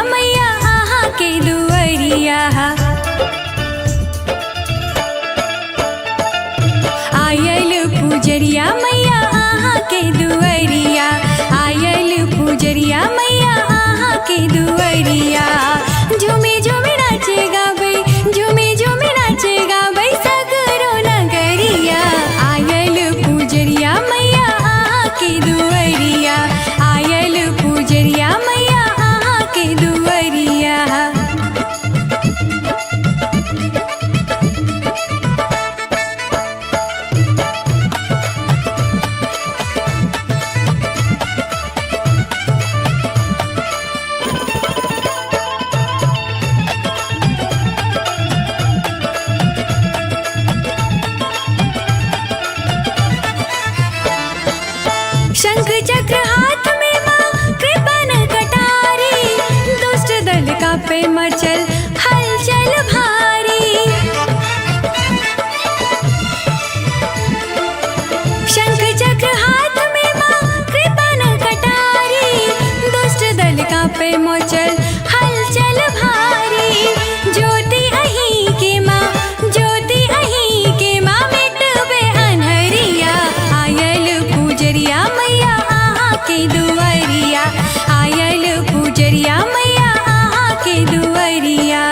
मैया आहा के दुआरिया। आयल पुजरिया मैया आहा के दुआरिया, आयल पुजरिया मैया आहा के दुआरिया। झूमे झूमे नाचे गावे, झूमे झूमे नाचे गावे सगरो नगरिया। आयल पुजरिया मैया आहा के दुआरिया, आयल पुजरिया मैया आहा के दुआरिया। शंख चक्र हाथ में माँ कृपन कटारी, दुष्ट दल का पे मचल हलचल भारी। शंख चक्र हाथ में माँ कृपन कटारी, दुष्ट दल का पे मचल हलचल भारी। ज्योति अहीं के माँ, ज्योति अहीं के माँ मिटबे अनहरिया। आयल पुजरिया मैया आहा के दुआरिया, आयल पुजरिया मैया आहा के दुआरिया।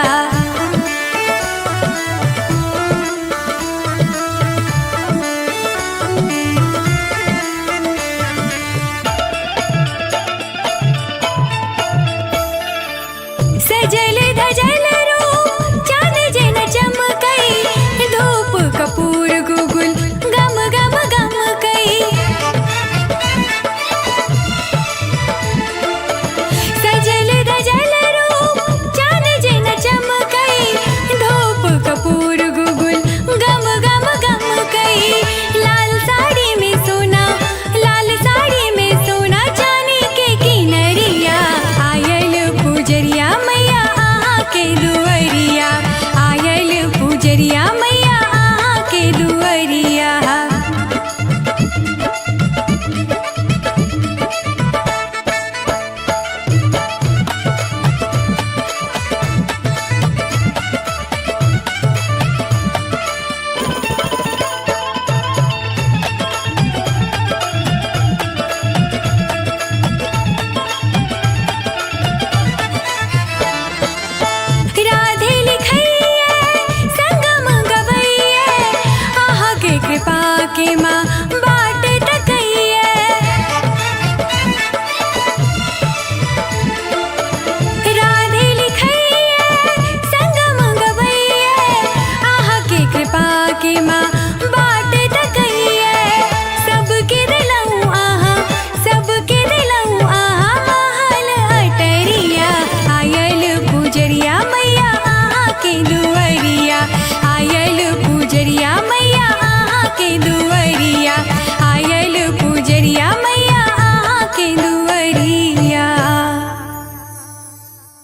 सजल धजल रूप चाँद जैन चमकई, धूप कपूर गुगुल गम गम गम कई। सजल धजल रूप चाँद जैन चमकई, धूप कपूर गुगुल गम गम गम कई। लाल साड़ी में सोना, लाल साड़ी में सोना चांदी के किनरिया। आयल पुजरिया मैया आहा के दुआरिया, आयल पुजरिया।